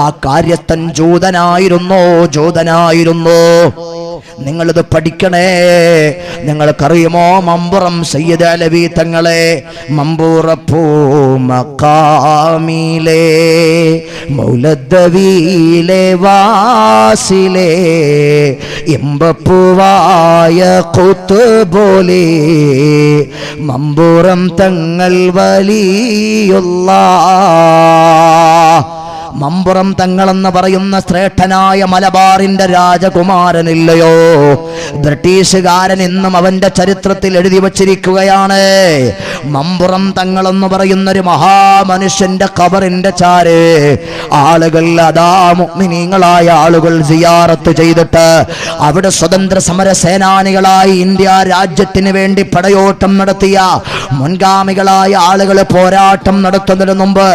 ആ കാര്യസ്ഥൻ ജൂതനായിരുന്നു. നിങ്ങളിത് പഠിക്കണേ. നിങ്ങൾക്കറിയുമോ മമ്പുറം സയ്യിദ് അലവി തങ്ങളെ? മമ്പൂറപ്പൂ മഖാമിലെ മൗലദ്ദവിയിലെ വാസിലെ ഇമ്പപ്പൂവായ ഖുത്ബോലെ മമ്പൂറം തങ്ങൾ വലിയുള്ളാഹ്. മമ്പുറം തങ്ങളെന്ന് പറയുന്ന ശ്രേഷ്ഠനായ മലബാറിന്റെ രാജകുമാരനില്ലയോ? ബ്രിട്ടീഷുകാരൻ ഇന്നും അവന്റെ ചരിത്രത്തിൽ എഴുതി വച്ചിരിക്കുകയാണ്. മമ്പുറം തങ്ങളെന്ന് പറയുന്നൊരു മഹാമനുഷ്യന്റെ ഖബറിന്റെ ചാര് ആളുകൾ, അതാ മുഅ്മിനീങ്ങളായ ആളുകൾ സിയാറത്ത് ചെയ്തിട്ട് അവിടെ സ്വതന്ത്ര സമര സേനാനികളായി ഇന്ത്യ രാജ്യത്തിന് വേണ്ടി പടയോട്ടം നടത്തിയ മുൻഗാമികളായ ആളുകൾ പോരാട്ടം നടത്തുന്നതിന് മുമ്പ്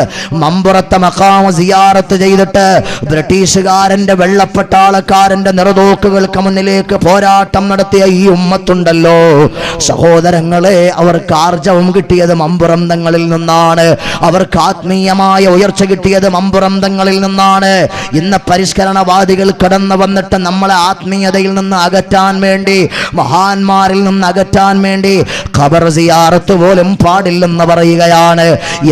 മമ്പുറത്തെ മഖാം സിയാറത്ത് ചെയ്തിട്ട് ബ്രിട്ടീഷുകാരന്റെ വെള്ളപ്പട്ടാളക്കാരന്റെ നിറതോക്കുകൾക്ക് മുന്നിലേക്ക് പോരാട്ടം നടത്തിയ ഈ ഉമ്മത്തുണ്ടല്ലോ സഹോദരങ്ങളെ, അവർക്ക് ആർജവം കിട്ടിയത് മമ്പുറം തങ്ങളിൽ നിന്നാണ്. അവർക്ക് ആത്മീയമായ ഉയർച്ച കിട്ടിയത് മമ്പുറം തങ്ങളിൽ നിന്നാണ്. ഇന്ന് പരിഷ്കരണവാദികൾ കടന്നു വന്നിട്ട് നമ്മളെ ആത്മീയതയിൽ നിന്ന് അകറ്റാൻ വേണ്ടി, മഹാന്മാരിൽ നിന്ന് അകറ്റാൻ വേണ്ടി ഖബർ സിയാറത്ത് പോലും പാടില്ലെന്ന് പറയുകയാണ്.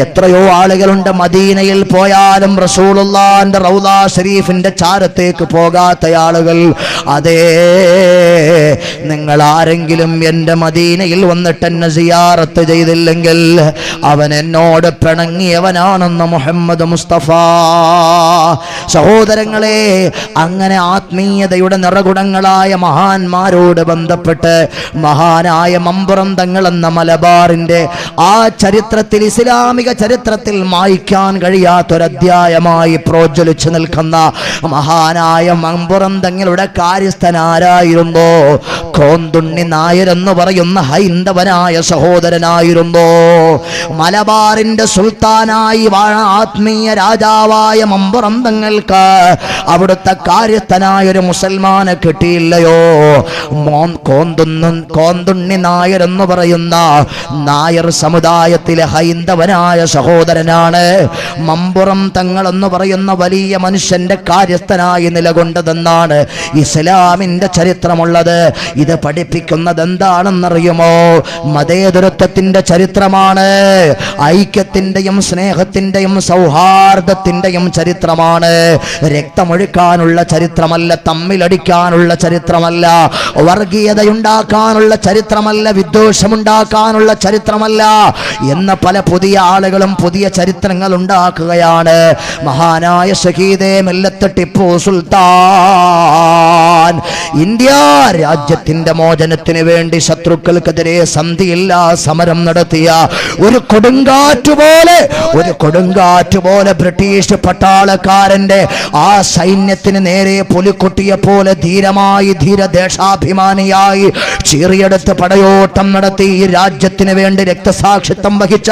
എത്രയോ ആളുകളുണ്ട് മദീനയിൽ പോയാലും റസൂലുള്ളാഹിന്റെ റൗള ഷരീഫിന്റെ ചാരത്തേക്ക് പോകാത്ത ആളുകൾ. അതേ, നിങ്ങൾ ആരെങ്കിലും എൻ്റെ മദീനയിൽ വന്നിട്ട് എന്നെ സിയാറത്ത് ചെയ്തില്ലെങ്കിൽ അവൻ എന്നോട് പിണങ്ങിയവനാണെന്ന് മുഹമ്മദ് മുസ്തഫ. സഹോദരങ്ങളെ, അങ്ങനെ ആത്മീയതയുടെ നിറകുടങ്ങളായ മഹാന്മാരോട് ബന്ധപ്പെട്ട് മഹാനായ മമ്പുറം തങ്ങൾ എന്ന മലബാറിന്റെ ആ ചരിത്രത്തിൽ, ഇസ്ലാമിക ചരിത്രത്തിൽ മായ്ക്കാൻ കഴിയാത്തൊരധ്യായമായി പ്രോജ്വലിച്ചു നിൽക്കുന്ന മഹാനായ മമ്പുറം തങ്ങളുടെ കാര്യസ്ഥനാരായിരുന്നു? കോന്തുണ്ണി നായർ എന്ന് പറയുന്ന ഹൈന്ദവനായ സഹോദരനായിരുന്നു. മലബാറിന്റെ സുൽത്താനായി ആത്മീയ രാജാവായ മമ്പുറം തങ്ങൾക്ക് അവിടുത്തെ കാര്യസ്ഥനായ ഒരു മുസൽമാനെ കിട്ടിയില്ലയോ? കോന്തുണ്ണി നായർ എന്ന് പറയുന്ന നായർ സമുദായത്തിലെ ഹൈന്ദവനായ സഹോദരനാണ് മമ്പുറം തങ്ങൾ എന്ന് പറയുന്ന വലിയ മനുഷ്യന്റെ കാര്യസ്ഥനായി നിലകൊണ്ടതെന്നാണ് ഇസ്ലാമിന്റെ ചരിത്രമുള്ളത്. ഇത് പഠിപ്പിക്കുന്നത് എന്താണെന്നറിയുമോ? മതേതരത്വത്തിന്റെ ചരിത്രമാണ്, ഐക്യത്തിന്റെയും സ്നേഹത്തിന്റെയും സൗഹാർദ്ദത്തിന്റെയും ചരിത്രമാണ്. രക്തമൊഴുക്കാനുള്ള ചരിത്രമല്ല, തമ്മിലടിക്കാനുള്ള ചരിത്രമല്ല, വർഗീയതയുണ്ടാക്കാനുള്ള ചരിത്രമല്ല, വിദ്വേഷമുണ്ടാക്കാനുള്ള ചരിത്രമല്ല എന്ന് പല പുതിയ ആളുകളും പുതിയ ചരിത്രങ്ങൾ ഉണ്ടാക്കുകയാണ്. മഹാനായ ഷഹീദേ മില്ലത്ത് ടിപ്പു സുൽത്താൻ ഇന്ത്യ രാജ്യത്തിന്റെ മോചനത്തിന് വേണ്ടി ശത്രുക്കൾക്കെതിരെ സന്ധിയില്ലാ സമരം നടത്തിയ ഒരു കൊടുങ്കാറ്റ് പോലെ ബ്രിട്ടീഷ് പട്ടാളക്കാരന്റെ ആ സൈന്യത്തിന് നേരെ പുലിക്കുട്ടിയെ പോലെ ധീരമായി, ധീരദേശാഭിമാനിയായി ചീറിയെടുത്ത് പടയോട്ടം നടത്തി ഈ രാജ്യത്തിന് വേണ്ടി രക്തസാക്ഷിത്വം വഹിച്ച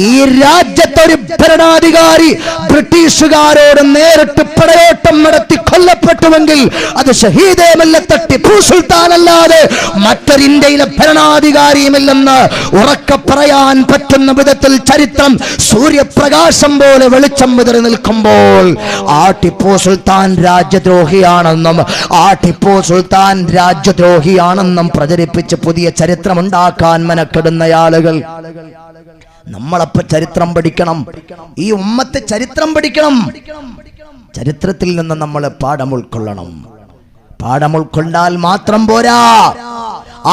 ഈ രാജ്യത്തൊരു ഭരണാധികാരി ബ്രിട്ടീഷുകാരോട് നേരിട്ട് പടയോട്ടം നടത്തി കൊല്ലപ്പെട്ടുവെങ്കിൽ അത് ഷഹീദേ മില്ലത്ത് ടിപ്പു സുൽത്താൻ അല്ലാതെ മറ്റൊരു ഇന്ത്യയിലെ ഭരണാധികാരിയുമില്ലെന്ന് ഉറക്കെ പറയാൻ പറ്റുന്ന വിധത്തിൽ ചരിത്രം സൂര്യപ്രകാശം പോലെ വെളിച്ചം വിതറി നിൽക്കുമ്പോൾ ആ ടിപ്പു സുൽത്താൻ രാജ്യദ്രോഹിയാണെന്നും പ്രചരിപ്പിച്ച് പുതിയ ചരിത്രമുണ്ടാക്കാൻ മെനക്കെടുന്ന ആളുകൾ. നമ്മളപ്പോ ചരിത്രം പഠിക്കണം, ഈ ഉമ്മത്തെ ചരിത്രം പഠിക്കണം. ചരിത്രത്തിൽ നിന്ന് നമ്മൾ പാഠം ഉൾക്കൊള്ളണം. പാഠം ഉൾക്കൊണ്ടാൽ മാത്രം പോരാ,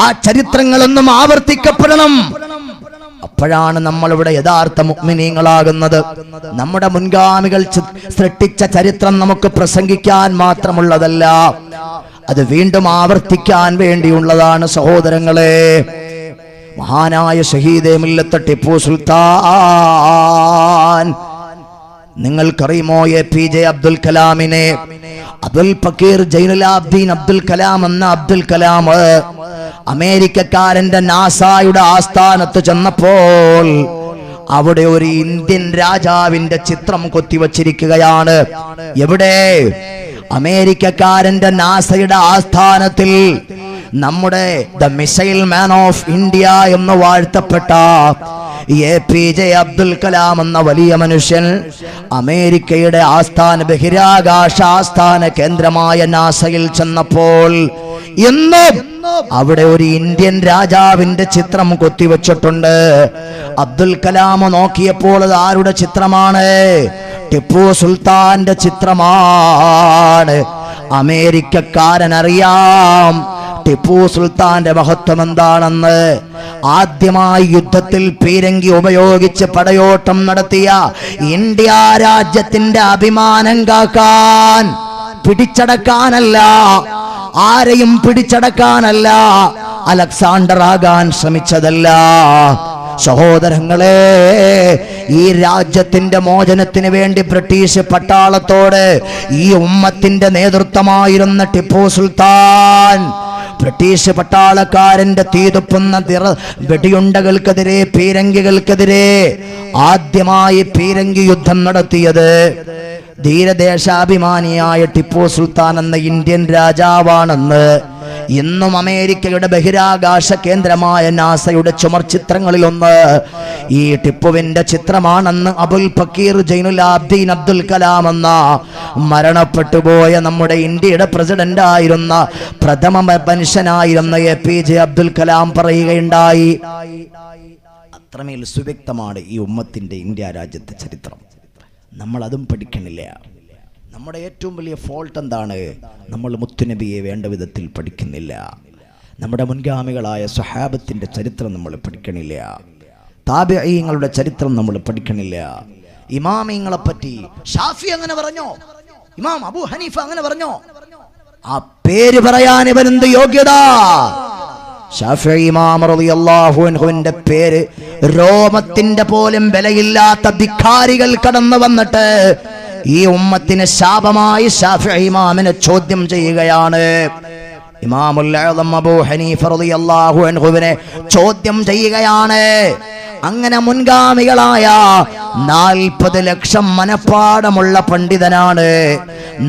ആ ചരിത്രങ്ങളൊന്നും ആവർത്തിക്കപ്പെടണം. അപ്പോഴാണ് നമ്മളിവിടെ യഥാർത്ഥ മുഅ്മിനീങ്ങളാകുന്നത്. നമ്മുടെ മുൻഗാമികൾ സൃഷ്ടിച്ച ചരിത്രം നമുക്ക് പ്രസംഗിക്കാൻ മാത്രമുള്ളതല്ല, അത് വീണ്ടും ആവർത്തിക്കാൻ വേണ്ടിയുള്ളതാണ്. സഹോദരങ്ങളെ, മഹാനായ ഷഹീദേ മില്ലത്ത് ടിപ്പു സുൽത്താൻ, നിങ്ങൾക്കറിയുമോ APJ അബ്ദുൽ കലാമിനെ? അബ്ദുൽ ഫക്കീർ ജൈനുലാബ്ദീൻ അബ്ദുൽ കലാം എന്ന അബ്ദുൽ കലാം അമേരിക്കക്കാരന്റെ നാസായുടെ ആസ്ഥാനത്ത് ചെന്നപ്പോൾ അവിടെ ഒരു ഇന്ത്യൻ രാജാവിന്റെ ചിത്രം കൊത്തിവച്ചിരിക്കുകയാണ്. എവിടെ? അമേരിക്കക്കാരന്റെ നാസയുടെ ആസ്ഥാനത്തിൽ നമ്മുടെ the missile man of India എന്ന് വാഴ്ത്തപ്പെട്ട APJ അബ്ദുൽ കലാം എന്ന വലിയ മനുഷ്യൻ അമേരിക്കയുടെ ആസ്ഥാന ബഹിരാകാശ ആസ്ഥാന കേന്ദ്രമായ നാസയിൽ ചെന്നപ്പോൾ ഇന്നും അവിടെ ഒരു ഇന്ത്യൻ രാജാവിന്റെ ചിത്രം കൊത്തിവെച്ചിട്ടുണ്ട്. അബ്ദുൽ കലാം നോക്കിയപ്പോൾ അത് ആരുടെ ചിത്രമാണ്? ടിപ്പു സുൽത്താന്റെ ചിത്രമാണ്. അമേരിക്കക്കാരനറിയാം ടിപ്പു സുൽത്താന്റെ മഹത്വം എന്താണെന്ന്. ആദ്യമായി യുദ്ധത്തിൽ പീരങ്കി ഉപയോഗിച്ച് പടയോട്ടം നടത്തിയ ഇന്ത്യ രാജ്യത്തിന്റെ അഭിമാനം കാക്കാൻ, പിടിച്ചടക്കാനല്ല, ആരെയും പിടിച്ചടക്കാനല്ല, അലക്സാണ്ടർ ആകാൻ ശ്രമിച്ചതല്ല. സഹോദരങ്ങളെ, ഈ രാജ്യത്തിന്റെ മോചനത്തിന് വേണ്ടി ബ്രിട്ടീഷ് പട്ടാളത്തോട് ഈ ഉമ്മത്തിന്റെ നേതൃത്വമായിരുന്ന ടിപ്പു സുൽത്താൻ ബ്രിട്ടീഷ് പട്ടാളക്കാരന്റെ തീതുപ്പുന്ന വെടിയുണ്ടകൾക്കെതിരെ, പീരങ്കികൾക്കെതിരെ ആദ്യമായി പീരങ്കി യുദ്ധം നടത്തിയത് ധീരദേശാഭിമാനിയായ ടിപ്പു സുൽത്താൻ എന്ന ഇന്ത്യൻ രാജാവാണെന്ന് ഇന്നും അമേരിക്കയുടെ ബഹിരാകാശ കേന്ദ്രമായ നാസയുടെ ചുമർ ചിത്രങ്ങളിലൊന്ന് ഈ ടിപ്പുവിന്റെ ചിത്രമാണെന്ന് അബുൽ ഫക്കീർ ജൈനുൽ ആബ്ദീൻ അബ്ദുൽ കലാം എന്ന മരണപ്പെട്ടുപോയ നമ്മുടെ ഇന്ത്യയുടെ പ്രസിഡന്റ് ആയിരുന്ന പ്രഥമ മനുഷ്യനായിരുന്ന APJ അബ്ദുൽ കലാം പറയുകയുണ്ടായി. അത്രമേൽ സുവ്യക്തമാണ് ഈ ഉമ്മത്തിന്റെ ഇന്ത്യ രാജ്യത്തെ ചരിത്രം. നമ്മൾ അതും പഠിക്കണില്ല. നമ്മുടെ ഏറ്റവും വലിയ ഫോൾട്ട് എന്താണ്? നമ്മൾ മുത്തുനബിയെ വേണ്ട വിധത്തിൽ പഠിക്കുന്നില്ല. നമ്മുടെ മുൻഗാമികളായ സ്വഹാബത്തിന്റെ ചരിത്രം നമ്മൾ പഠിക്കണില്ല. താബിഈങ്ങളുടെ ചരിത്രം നമ്മൾ പഠിക്കണില്ല. ഇമാമിങ്ങളെ പറ്റി ഷാഫി അങ്ങനെ പറഞ്ഞോ, ഇമാം അബൂ ഹനീഫ അങ്ങനെ പറഞ്ഞോ, ആ പേര് പറയാൻ ഇവനെന്ത് യോഗ്യത? ശാഫിഈ ഇമാം റളിയല്ലാഹു അൻഹുവിന്റെ പേര് രോമത്തിന്റെ പോലും വിലയില്ലാത്ത ധിക്കാരികൾ കടന്നു വന്നിട്ട് ഈ ഉമ്മത്തിന് ശാപമായി ശാഫിഈ ഇമാമിനെ ചോദ്യം ചെയ്യുകയാണ്. ഇമാമുൽ അഅ്ളം അബൂ ഹനീഫ റളിയല്ലാഹു അൻഹുവിനെ ചോദ്യം ചെയ്യുകയാണ്. അങ്ങനെ മുൻഗാമികളായ 40 ലക്ഷം മനപ്പാടമുള്ള പണ്ഡിതനാണ്,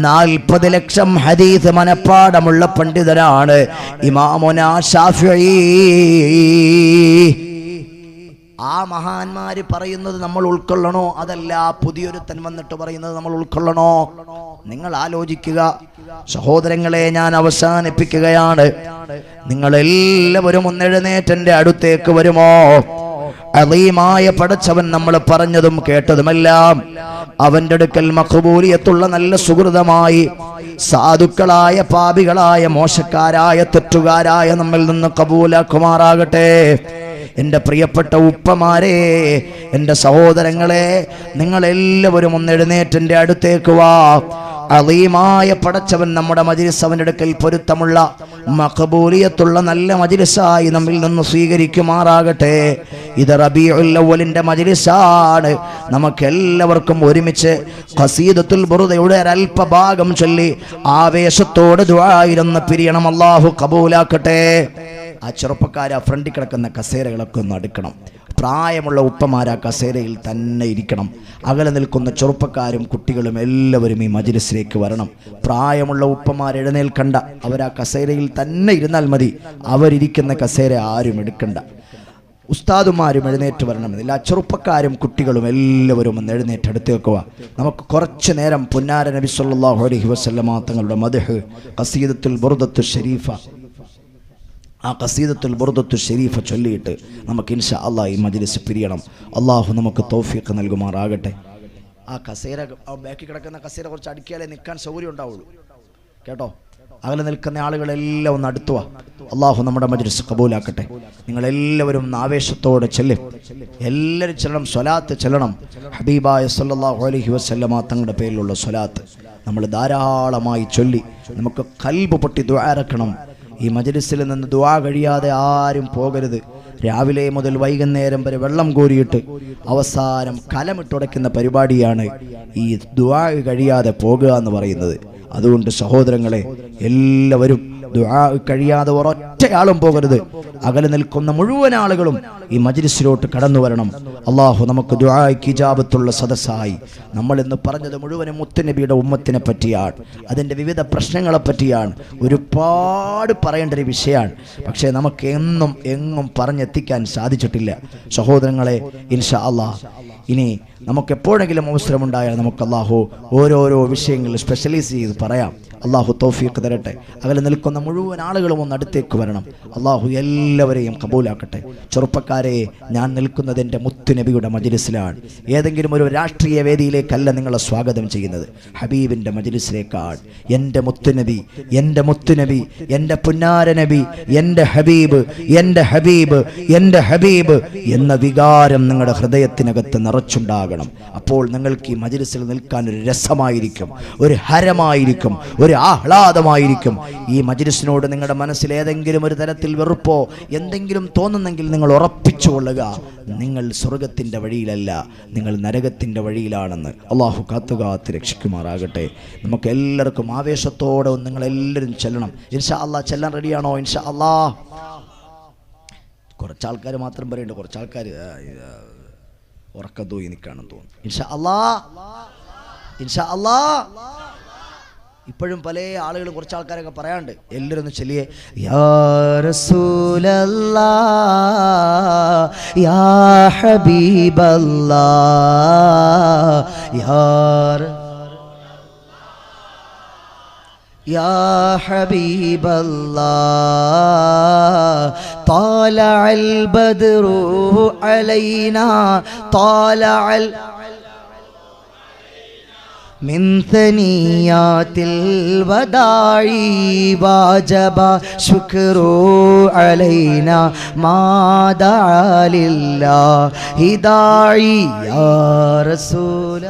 40 ലക്ഷം ഹദീസ് മനപ്പാടമുള്ള പണ്ഡിതനാണ് ഇമാമുനാ ശാഫിഈ. ആ മഹാന്മാര് പറയുന്നത് നമ്മൾ ഉൾക്കൊള്ളണോ? അതല്ല പുതിയൊരുത്തൻ വന്നിട്ട് പറയുന്നത് നമ്മൾ ഉൾക്കൊള്ളണോ? നിങ്ങൾ ആലോചിക്കുക സഹോദരങ്ങളെ. ഞാൻ അവസാനിപ്പിക്കുകയാണ്. നിങ്ങളെല്ലാവരും ഒന്നെഴുന്നേറ്റെന്റെ അടുത്തേക്ക് വരുമോ? അളീമായ പടച്ചവൻ നമ്മൾ പറഞ്ഞതും കേട്ടതുമെല്ലാം അവന്റെ അടുക്കൽ മഖബൂലിയത്തുള്ള നല്ല സുഹൃതമായി സാധുക്കളായ പാപികളായ മോശക്കാരായ തെറ്റുകാരായ നമ്മിൽ നിന്ന് കബൂലാക്കുമാറാകട്ടെ. എൻ്റെ പ്രിയപ്പെട്ട ഉപ്പമാരെ, എൻ്റെ സഹോദരങ്ങളെ, നിങ്ങളെല്ലാവരും ഒന്നെഴുന്നേറ്റെൻ്റെ അടുത്തേക്ക് വാ. അളീമായ പടച്ചവൻ നമ്മുടെ മജ്‌ലിസ് അവന്റെ അടുക്കൽ പൊരുത്തമുള്ള മഖബൂലിയത്തുള്ള നല്ല മജ്‌ലിസായി നമ്മിൽ നിന്ന് സ്വീകരിക്കുമാറാകട്ടെ. ഇത് റബീഉൽ അവ്വലിന്റെ മജ്‌ലിസാണ്. നമുക്കെല്ലാവർക്കും ഒരുമിച്ച് ഖസീദത്തുൽ ബുർദയുടെ ഒരൽപ്പ ഭാഗം ചൊല്ലി ആവേശത്തോടെ ദുആയിരന്ന് പിരിയണം. അല്ലാഹു കബൂലാക്കട്ടെ. ആ ചെറുപ്പക്കാരെ ഫ്രണ്ടിൽ കിടക്കുന്ന കസേരകളൊക്കെ ഒന്ന് അടുക്കണം. പ്രായമുള്ള ഉപ്പമാരാ കസേരയിൽ തന്നെ ഇരിക്കണം. അകലെ നിൽക്കുന്ന ചെറുപ്പക്കാരും കുട്ടികളും എല്ലാവരും ഈ മജ്‌ലിസിലേക്ക് വരണം. പ്രായമുള്ള ഉപ്പമാർ എഴുന്നേൽക്കണ്ട, അവരാ കസേരയിൽ തന്നെ ഇരുന്നാൽ മതി. അവരിയ്ക്കുന്ന കസേര ആരും എടുക്കണ്ട. ഉസ്താദുമാരും എഴുന്നേറ്റ് വരണമെന്നില്ല. ചെറുപ്പക്കാരും കുട്ടികളും എല്ലാവരും ഒന്ന് എഴുന്നേറ്റ് എടുത്ത് വെക്കുക. നമുക്ക് കുറച്ചു നേരം പുന്നാര നബി സല്ലല്ലാഹു അലൈഹി വസല്ലമ തങ്ങളുടെ മദ്ഹ് ഖസീദത്തുൽ ബുർദത്തു ഷരീഫ, ആ ഖസീദത്തുൽ ബുർദത്തു ഷരീഫ ചൊല്ലിയിട്ട് നമുക്ക് ഇൻഷാ അല്ലാഹ് ഈ മജ്‌ലിസ് പിരിയണം. അള്ളാഹു നമുക്ക് തൗഫീഖ് നൽകുമാറാകട്ടെ. ആ കസേര, ബാക്കി കിടക്കുന്ന കസേര കുറച്ച് അടുക്കിയാലേ നിൽക്കാൻ സൗകര്യം ഉണ്ടാവുള്ളൂ കേട്ടോ. അകലെ നിൽക്കുന്ന ആളുകളെല്ലാം ഒന്ന് അടുത്തുവാ. അള്ളാഹു നമ്മുടെ മജ്‌ലിസ് കബൂലാക്കട്ടെ. നിങ്ങളെല്ലാവരും ആവേശത്തോടെ ചെല്ലും. എല്ലാവരും ചെല്ലണം, സ്വലാത്ത് ചെല്ലണം. ഹബീബായ സല്ലല്ലാഹു അലൈഹി വസല്ലമ തങ്ങളുടെ പേരിലുള്ള സ്വലാത്ത് നമ്മൾ ധാരാളമായി ചൊല്ലി നമുക്ക് ഖൽബ് പൊട്ടി ദുആ ഇറക്കണം. ഈ മജ്‌ലിസിൽ നിന്ന് ദുആ കഴിയാതെ ആരും പോകരുത്. രാവിലെ മുതൽ വൈകുന്നേരം വരെ വെള്ളം കോരിയിട്ട് അവസാനം കലമിട്ടുടയ്ക്കുന്ന പരിപാടിയാണ് ഈ ദുആ കഴിയാതെ പോകുക എന്ന് പറയുന്നത്. അതുകൊണ്ട് സഹോദരങ്ങളെ, എല്ലാവരും ദുആ കഴിയാതെ ഒരൊറ്റയാളും പോകരുത്. അകലെ നിൽക്കുന്ന മുഴുവൻ ആളുകളും ഈ മജ്ലിസിലോട്ട് കടന്നു വരണം. അള്ളാഹു നമുക്ക് ദുആയ്ക്ക് ഇജാബത്തുള്ള സദസ്സായി. നമ്മൾ ഇന്ന് പറഞ്ഞത് മുഴുവനും മുത്തുനബിയുടെ ഉമ്മത്തിനെ പറ്റിയാണ്, അതിൻ്റെ വിവിധ പ്രശ്നങ്ങളെ പറ്റിയാണ്. ഒരുപാട് പറയേണ്ട ഒരു വിഷയമാണ്. പക്ഷേ നമുക്ക് എങ്ങും പറഞ്ഞെത്തിക്കാൻ സാധിച്ചിട്ടില്ല. സഹോദരങ്ങളെ, ഇൻഷാ അല്ലാഹ് ഇനി നമുക്ക് എപ്പോഴെങ്കിലും അവസരമുണ്ടായാൽ നമുക്ക് അള്ളാഹു ഓരോരോ വിഷയങ്ങളിൽ സ്പെഷ്യലൈസ് ചെയ്ത് പറയാം. അള്ളാഹു തൗഫീഖ് തരട്ടെ. അകലെ നിൽക്കുന്ന മുഴുവൻ ആളുകളും ഒന്ന് അടുത്തേക്ക് വരണം. അള്ളാഹു എല്ലാവരെയും കബൂലാക്കട്ടെ. ചെറുപ്പക്കാരെ, ഞാൻ നിൽക്കുന്നത് എൻ്റെ മുത്തുനബിയുടെ മജ്ലിസിലാണ്. ഏതെങ്കിലും ഒരു രാഷ്ട്രീയ വേദിയിലേക്കല്ല നിങ്ങളെ സ്വാഗതം ചെയ്യുന്നത്, ഹബീബിൻ്റെ മജ്ലിസിലേക്കാണ്. എൻ്റെ മുത്തുനബി, എൻ്റെ മുത്തുനബി, എൻ്റെ പുന്നാര നബി, എൻ്റെ ഹബീബ്, എൻ്റെ ഹബീബ്, എൻ്റെ ഹബീബ് എന്ന വികാരം നിങ്ങളുടെ ഹൃദയത്തിനകത്ത് നിറച്ചുണ്ടാകണം. അപ്പോൾ നിങ്ങൾക്ക് ഈ മജ്ലിസിൽ നിൽക്കാൻ ഒരു രസമായിരിക്കും, ഒരു ഹരമായിരിക്കും, ഒരു ആഹ്ലാദമായിരിക്കും. ഈ മജ്ലിസിനോട് നിങ്ങളുടെ മനസ്സിൽ ഏതെങ്കിലും ഒരു തരത്തിൽ വെറുപ്പോ എന്തെങ്കിലും തോന്നുന്നെങ്കിൽ നിങ്ങൾ ഉറപ്പിച്ചുകൊള്ളുക, നിങ്ങൾ സ്വർഗത്തിൻ്റെ വഴിയിലല്ല, നിങ്ങൾ നരകത്തിൻ്റെ വഴിയിലാണെന്ന്. അള്ളാഹു കാത്തുകാത്ത് രക്ഷിക്കുമാറാകട്ടെ. നമുക്ക് എല്ലാവർക്കും ആവേശത്തോടെ നിങ്ങളെല്ലാവരും ചെല്ലണം. ഇൻഷാ അല്ലാഹ് ചെല്ലാൻ റെഡിയാണോ? ഇൻഷാ അല്ലാഹ്. കുറച്ചാൾക്കാർ മാത്രം പറയണ്ട, കുറച്ചാൾക്കാർ ഉറക്കം തൂങ്ങി നിൽക്കുകയാണെന്ന് തോന്നുന്നു. ഇൻഷാ അല്ലാഹ്, ഇൻഷാ അല്ലാഹ്. ഇപ്പോഴും പല ആളുകൾ, കുറച്ച് ആൾക്കാരൊക്കെ പറയാണ്ട്. എല്ലാവരും ഒന്ന് ചൊല്ലിയേ, യാ റസൂലല്ലാഹ് യാ ഹബീബല്ലാഹ് യാ ഹബീബല്ലാഹ് طالع البدر علينا طالع من ثنيات الوداع واجب شكر علينا ما دعا لله داعي يا رسول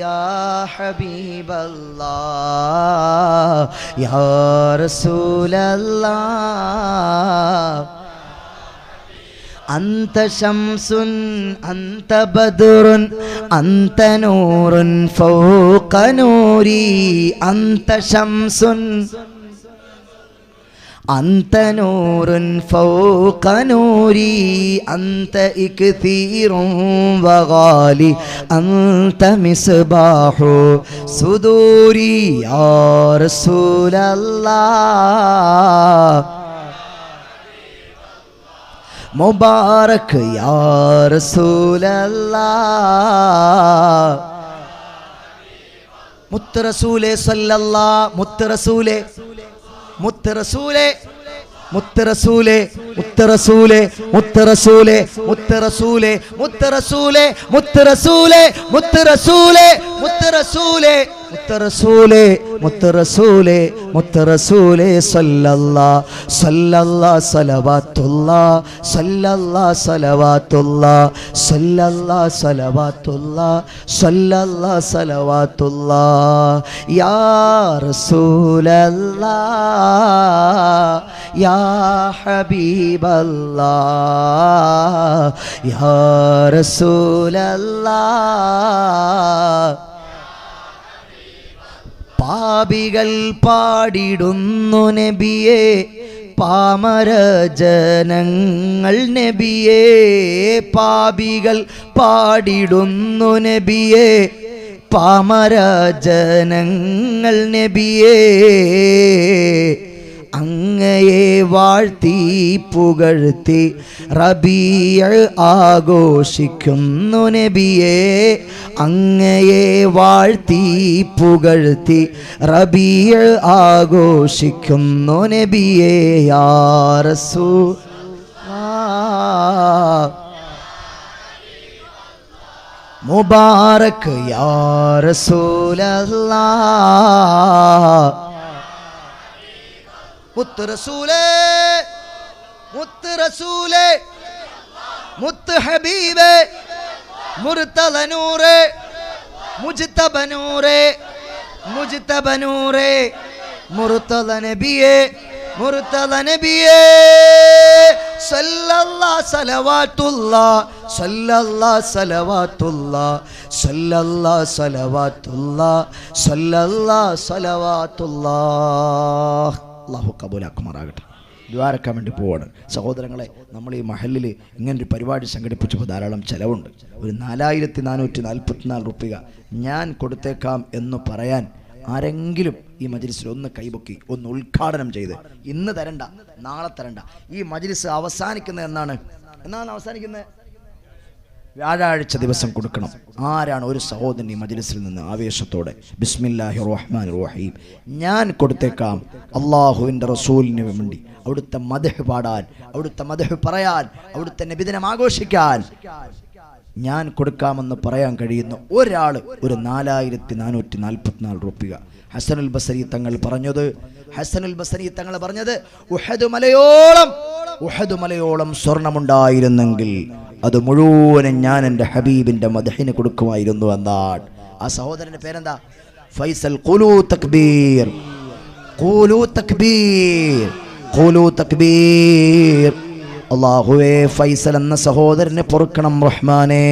يا حبيب الله يا رسول الله أنت شمس أنت بدر أنت نور فوق نوري أنت شمس أنت نور فوق نوري أنت إكثير وغالي أنت مصباح صدوري يا رسول الله मुबारक या रसूल अल्लाह मुत्त रसूले सल्लल्लाह मुत्त रसूले मुत्त रसूले मुत्त रसूले मुत्त रसूले मुत्त रसूले मुत्त रसूले मुत्त रसूले मुत्त रसूले मुत्त रसूले मुत्त रसूले मुत्त रसूले मुत्त रसूले मुत्त रसूले सल्लल्लाह सल्लल्लाह सलवातुल्लाह सल्लल्लाह सलवातुल्लाह सल्लल्लाह सलवातुल्लाह सल्लल्लाह सलवातुल्लाह या रसूल अल्लाह या हबीब अल्लाह या रसूल अल्लाह പാപികൾ പാടിടുന്നു നബിയേ പാമര ജനങ്ങൾ നബിയേ പാപികൾ പാടിടുന്നു നബിയേ പാമര ജനങ്ങൾ നബിയേ അങ്ങയെ വാഴ്ത്തി പുകഴ്ത്തി റബീഅ് ആഘോഷിക്കുന്നു നബിയേ അങ്ങയെ വാഴ്ത്തി പുകഴ്ത്തി റബീഅ് ആഘോഷിക്കുന്നു നബിയേ യാ റസൂലല്ലാഹ് മുബാറക് യാ റസൂലല്ലാഹ് മുത്ത് റസൂലേ മുത്ത് റസൂലേ മുത്ത് ഹബീബേ മുർത്തദ നൂറേ മുജ്തബ നൂറേ മുജ്തബ നൂറേ മുർത്തദ നബിയേ മുർത്തദ നബിയേ സല്ലല്ലാഹു സലവാത്തുല്ലാഹ് സല്ലല്ലാഹു സലവാത്തുല്ലാഹ് സല്ലല്ലാഹു സലവാത്തുല്ലാഹ് സല്ലല്ലാഹു സലവാത്തുല്ലാഹ്. അല്ലാഹു കബൂലാക്കുമാറാകട്ടെ. ദ്വാരക്കാൻ വേണ്ടി പോവാണ് സഹോദരങ്ങളെ. നമ്മൾ ഈ മഹലിൽ ഇങ്ങനൊരു പരിപാടി സംഘടിപ്പിച്ചപ്പോൾ ധാരാളം ചിലവുണ്ട്. ഒരു 4444 റുപ്യ ഞാൻ കൊടുത്തേക്കാം എന്ന് പറയാൻ ആരെങ്കിലും ഈ മജ്ലിസിൽ ഒന്ന് കൈപൊക്കി ഒന്ന് ഉദ്ഘാടനം ചെയ്ത്, ഇന്ന് തരണ്ട, നാളെ തരണ്ട. ഈ മജ്ലിസ് അവസാനിക്കുന്നത് എന്നാണ് അവസാനിക്കുന്നത്? വ്യാഴാഴ്ച ദിവസം കൊടുക്കണം. ആരാണ് ഒരു സഹോദരൻ ഈ മജ്ലിസിൽ നിന്ന് ആവേശത്തോടെ ബിസ്മില്ലാഹിർ റഹ്മാനിർ റഹീം ഞാൻ കൊടുത്തേക്കാം അള്ളാഹുവിൻ്റെ റസൂലിന് വേണ്ടി അവിടുത്തെ മദ്ഹ് പാടാൻ, അവിടുത്തെ മദ്ഹ് പറയാൻ, അവിടുത്തെ നബിദിനം ആഘോഷിക്കാൻ ഞാൻ കൊടുക്കാമെന്ന് പറയാൻ കഴിയുന്ന ഒരാൾ ഒരു 4444 റുപ്യ. ഹസനുൽ ബസരി തങ്ങൾ പറഞ്ഞത് ഉഹദ് മലയോളം സ്വർണമുണ്ടായിരുന്നെങ്കിൽ അത് മുഴുവനും ഞാൻ എൻ്റെ ഹബീബിൻ്റെ മദ്ഹിന് കൊടുക്കുമായിരുന്നു എന്നാണ്. ആ സഹോദരൻ്റെ പേരെന്താ? ഫൈസൽ. ഖുലൂ തക്ബീർ, ഖുലൂ തക്ബീർ, ഖുലൂ തക്ബീർ. അല്ലാഹുവേ, ഫൈസൽ എന്ന സഹോദരനെ പൊറുക്കണം റഹ്മാനെ.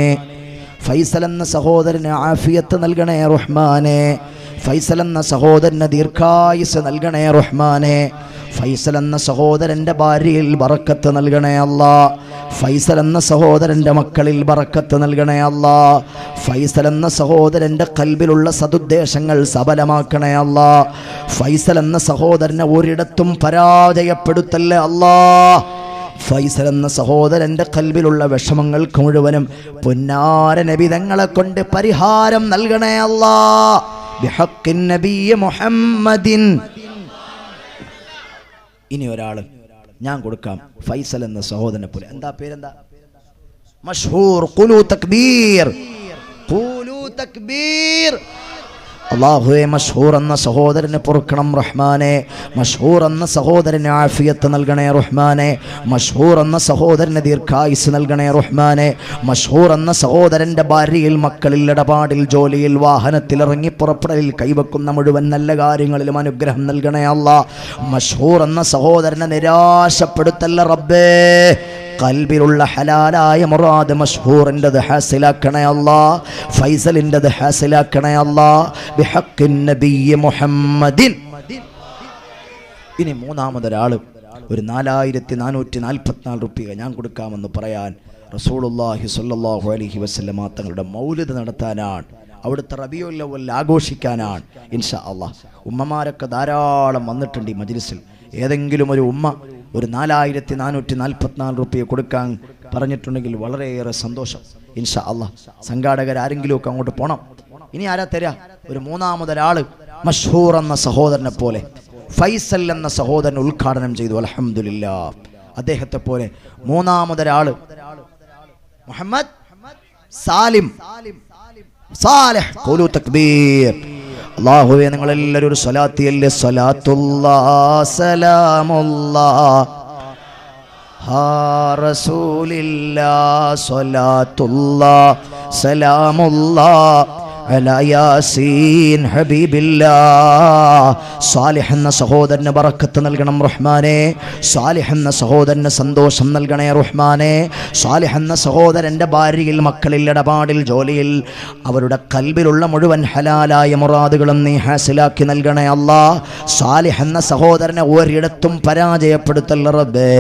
ഫൈസൽ എന്ന സഹോദരന് ആഫിയത്ത് നൽകണേ റഹ്മാനെ. ഫൈസൽ എന്ന സഹോദരന് ദീർഘായുസ് നൽകണേ റഹ്മാനെ. ഫൈസൽ എന്ന സഹോദരൻ്റെ ഭാര്യയിൽ ബറക്കത്ത് നൽകണേ അല്ലാ. ഫൈസൽ എന്ന സഹോദരൻ്റെ മക്കളിൽ ബറക്കത്ത് നൽകണേ അല്ലാ. ഫൈസൽ എന്ന സഹോദരൻ്റെ കൽബിലുള്ള സദുദ്ദേശങ്ങൾ സബലമാക്കണേ അല്ലാ. ഫൈസൽ എന്ന സഹോദരനെ ഒരിടത്തും പരാജയപ്പെടുത്തല്ലേ അല്ലാ. ഫൈസൽ എന്ന സഹോദരൻ്റെ കൽബിലുള്ള വിഷമങ്ങൾക്ക് മുഴുവനും പുന്നാര നബി തങ്ങളെ കൊണ്ട് പരിഹാരം നൽകണേ അല്ലാ. ബിഹഖിൻ നബിയ്യ മുഹമ്മദിൻ. ഇനി ഒരാൾ ഞാൻ കൊടുക്കാം, ഫൈസൽ എന്ന സഹോദരനെ പോലെ. എന്താ പേരെന്താ? മഷ്ഹൂർ. ഖുലൂ തക്ബീർ, ഖുലൂ തക്ബീർ. അല്ലാഹുവേ, മഷ്ഹൂർ എന്ന സഹോദരനെ പൊറുക്കണം റഹ്മാനെ. മഷ്ഹൂർ എന്ന സഹോദരന് ആഫിയത്ത് നൽകണേ റഹ്മാനെ. മഷ്ഹൂർ എന്ന സഹോദരന് ദീർഘായുസ് നൽകണേ റഹ്മാനെ. മഷ്ഹൂർ എന്ന സഹോദരൻ്റെ ഭാര്യയിൽ, മക്കളിൽ, ഇടപാടിൽ, ജോലിയിൽ, വാഹനത്തിൽ ഇറങ്ങി പുറപ്പെടലിൽ, കൈവെക്കുന്ന മുഴുവൻ നല്ല കാര്യങ്ങളിലും അനുഗ്രഹം നൽകണേ അല്ലാ. മഷ്ഹൂർ എന്ന സഹോദരനെ നിരാശപ്പെടുത്തല്ല റബ്ബേ. കൽബിലുള്ള ഹലാലായ മുറാദ് മഷ്ഹൂറിൻ്റെത് ഹാസിലാക്കണേ അല്ലാ. ഫൈസലിൻ്റെത് ഹാസിലാക്കണേ അല്ലാ. ബിഹഖിൻ നബിയ്യ മുഹമ്മദിൻ. ഇനി മൂന്നാമതൊരാൾ ഒരു 4444 റുപ്യ ഞാൻ കൊടുക്കാമെന്ന് പറയാൻ റസൂലുള്ളാഹി സ്വല്ലല്ലാഹു അലൈഹി വസല്ലമ തങ്ങളുടെ മൗലിദ് നടത്താനാണ്, അവിടുത്തെ റബീഉൽ അവ്വൽ ആഘോഷിക്കാനാണ്. ഇൻഷാ അല്ലാഹ് ഉമ്മമാരൊക്കെ ധാരാളം വന്നിട്ടുണ്ട് ഈ മജ്ലിസിൽ. ഏതെങ്കിലും ഒരു ഉമ്മ ഒരു 4444 റുപ്യ കൊടുക്കാൻ പറഞ്ഞിട്ടുണ്ടെങ്കിൽ വളരെയേറെ സന്തോഷം. ഇൻഷാ അല്ലാഹ് സംഘാടകരാരെങ്കിലുമൊക്കെ അങ്ങോട്ട് പോകണം. ഇനി ആരാ തരാ? ഒരു മൂന്നാമതൊരാൾ മഷ്ഹൂർ എന്ന സഹോദരനെ പോലെ ഫൈസൽ എന്ന സഹോദരൻ ഉദ്ഘാടനം ചെയ്തു. അൽഹംദുലില്ലാഹ്. അദ്ദേഹത്തെ പോലെ മൂന്നാമതൊരാൾ മുഹമ്മദ് സാലിം സാലിഹ്. ഖുലൂ തക്ബീർ. അല്ലാഹുവേ, നിങ്ങളെല്ലാവരും ഒരു സ്വലാത്തിയല്ലേ? സ്വലാത്തുല്ലാഹ് സലാമുല്ലാഹ് ഹാ റസൂലില്ലാഹ്. സ്വലാത്തുല്ലാഹ് സലാമുല്ലാഹ് അലാ യാസീൻ ഹബീബില്ലാഹ്. സാലിഹ് എന്ന സഹോദരന് ബറക്കത്ത് നൽകണം റഹ്മാനെ. സാലിഹ് എന്ന സഹോദരന് സന്തോഷം നൽകണേ റഹ്മാനെ. സാലിഹ് എന്ന സഹോദരൻ്റെ ഭാര്യയിൽ, മക്കളിൽ, ഇടപാടിൽ, ജോലിയിൽ, അവരുടെ കൽബിലുള്ള മുഴുവൻ ഹലാലായ മുറാദുകളും നീ ഹാസിലാക്കി നൽകണേ അല്ലാ. സാലിഹ് എന്ന സഹോദരനെ ഒരിടത്തും പരാജയപ്പെടുത്തല്ല റബ്ബേ.